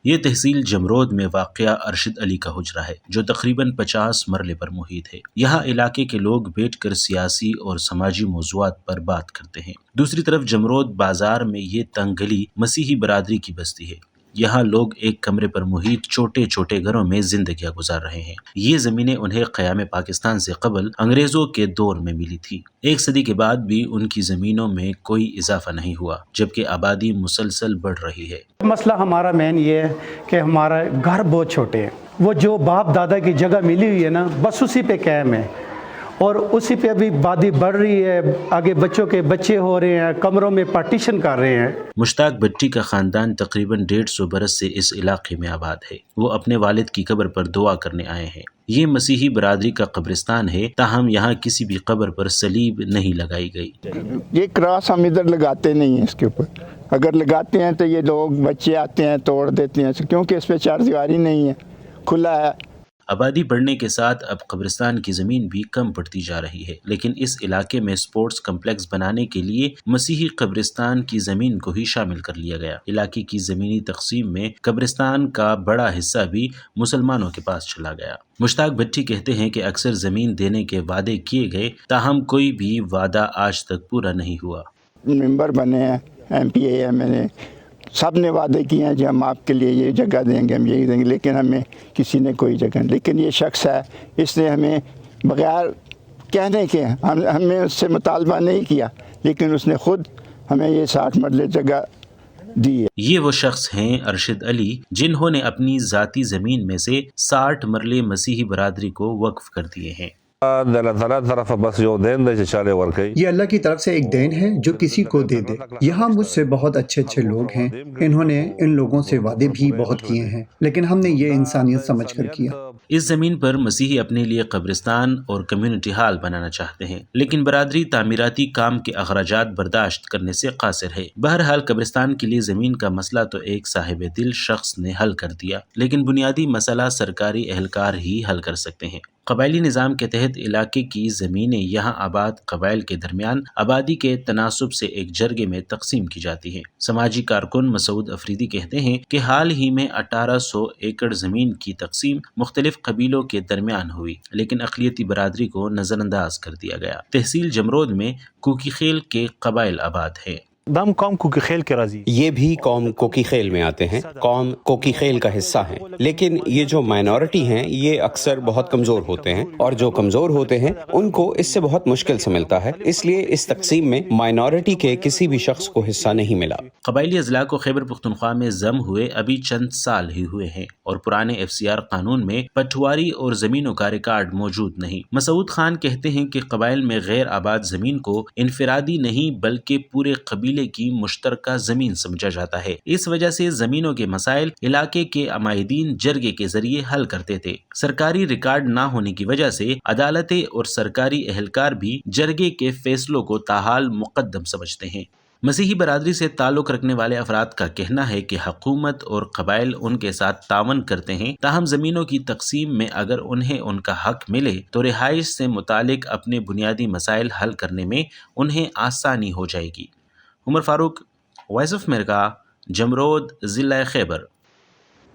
یہ تحصیل جمرود میں واقع ارشد علی کا حجرہ ہے جو تقریباً 50 مرلے پر محیط ہے۔ یہاں علاقے کے لوگ بیٹھ کر سیاسی اور سماجی موضوعات پر بات کرتے ہیں۔ دوسری طرف جمرود بازار میں یہ تنگ گلی مسیحی برادری کی بستی ہے۔ یہاں لوگ ایک کمرے پر محیط چھوٹے چھوٹے گھروں میں زندگیاں گزار رہے ہیں۔ یہ زمینیں انہیں قیام پاکستان سے قبل انگریزوں کے دور میں ملی تھی۔ ایک صدی کے بعد بھی ان کی زمینوں میں کوئی اضافہ نہیں ہوا جبکہ آبادی مسلسل بڑھ رہی ہے۔ مسئلہ ہمارا مین یہ ہے کہ ہمارا گھر بہت چھوٹے ہیں، وہ جو باپ دادا کی جگہ ملی ہوئی ہے نا بس اسی پہ قائم ہے، اور اسی پہ ابھی آبادی بڑھ رہی ہے، آگے بچوں کے بچے ہو رہے ہیں، کمروں میں پارٹیشن کر رہے ہیں۔ مشتاق بٹی کا خاندان تقریباً 150 برس سے اس علاقے میں آباد ہے۔ وہ اپنے والد کی قبر پر دعا کرنے آئے ہیں۔ یہ مسیحی برادری کا قبرستان ہے، تاہم یہاں کسی بھی قبر پر صلیب نہیں لگائی گئی۔ یہ کراس ہم ادھر لگاتے نہیں ہیں، اس کے اوپر اگر لگاتے ہیں تو یہ لوگ بچے آتے ہیں توڑ دیتے ہیں، کیونکہ اس پہ چار دیواری نہیں ہے، کھلا ہے۔ آبادی بڑھنے کے ساتھ اب قبرستان کی زمین بھی کم پڑتی جا رہی ہے، لیکن اس علاقے میں سپورٹس کمپلیکس بنانے کے لیے مسیحی قبرستان کی زمین کو ہی شامل کر لیا گیا۔ علاقے کی زمینی تقسیم میں قبرستان کا بڑا حصہ بھی مسلمانوں کے پاس چلا گیا۔ مشتاق بٹی کہتے ہیں کہ اکثر زمین دینے کے وعدے کیے گئے، تاہم کوئی بھی وعدہ آج تک پورا نہیں ہوا۔ ممبر بنے ہیں، M P A M L A, سب نے وعدے کیے ہیں کہ ہم آپ کے لیے یہ جگہ دیں گے، ہم یہی دیں گے، لیکن ہمیں کسی نے کوئی جگہ نہیں۔ لیکن یہ شخص ہے، اس نے ہمیں بغیر کہنے کے ہمیں اس سے مطالبہ نہیں کیا، لیکن اس نے خود ہمیں یہ 60 مرلے جگہ دی ہے۔ یہ وہ شخص ہیں ارشد علی، جنہوں نے اپنی ذاتی زمین میں سے 60 مرلے مسیحی برادری کو وقف کر دیے ہیں۔ یہ اللہ کی طرف سے ایک دین ہے جو کسی کو دے دے۔ یہاں مجھ سے بہت اچھے اچھے لوگ ہیں، انہوں نے ان لوگوں سے وعدے بھی بہت کیے ہیں، لیکن ہم نے یہ انسانیت سمجھ کر کیا۔ اس زمین پر مسیحی اپنے لیے قبرستان اور کمیونٹی ہال بنانا چاہتے ہیں، لیکن برادری تعمیراتی کام کے اخراجات برداشت کرنے سے قاصر ہے۔ بہرحال قبرستان کے لیے زمین کا مسئلہ تو ایک صاحب دل شخص نے حل کر دیا، لیکن بنیادی مسئلہ سرکاری اہلکار ہی حل کر سکتے ہیں۔ قبائلی نظام کے تحت علاقے کی زمینیں یہاں آباد قبائل کے درمیان آبادی کے تناسب سے ایک جرگے میں تقسیم کی جاتی ہیں۔ سماجی کارکن مسعود افریدی کہتے ہیں کہ حال ہی میں 1800 ایکڑ زمین کی تقسیم مختلف قبیلوں کے درمیان ہوئی، لیکن اقلیتی برادری کو نظر انداز کر دیا گیا۔ تحصیل جمرود میں کوکی خیل کے قبائل آباد ہیں۔ دم قوم کوکی خیل کے راضی، یہ بھی قوم کوکی خیل میں آتے ہیں، قوم کوکی خیل کا حصہ ہیں، لیکن یہ جو مائنورٹی ہیں یہ اکثر بہت کمزور ہوتے ہیں، اور جو کمزور ہوتے ہیں ان کو اس سے بہت مشکل سے ملتا ہے، اس لیے اس تقسیم میں مائنورٹی کے کسی بھی شخص کو حصہ نہیں ملا۔ قبائلی اضلاع کو خیبر پختونخوا میں ضم ہوئے ابھی چند سال ہی ہوئے ہیں، اور پرانے FCR قانون میں پٹواری اور زمینوں کا ریکارڈ موجود نہیں۔ مسعود خان کہتے ہیں کہ قبائل میں غیر آباد زمین کو انفرادی نہیں بلکہ پورے قبیلے کی مشترکہ زمین سمجھا جاتا ہے۔ اس وجہ سے زمینوں کے مسائل علاقے کے عمائدین جرگے کے ذریعے حل کرتے تھے۔ سرکاری ریکارڈ نہ ہونے کی وجہ سے عدالتیں اور سرکاری اہلکار بھی جرگے کے فیصلوں کو تاحال مقدم سمجھتے ہیں۔ مسیحی برادری سے تعلق رکھنے والے افراد کا کہنا ہے کہ حکومت اور قبائل ان کے ساتھ تعاون کرتے ہیں، تاہم زمینوں کی تقسیم میں اگر انہیں ان کا حق ملے تو رہائش سے متعلق اپنے بنیادی مسائل حل کرنے میں انہیں آسانی ہو جائے گی۔ عمر فاروق، وائس آف امریکہ، جمرود، ضلع خیبر۔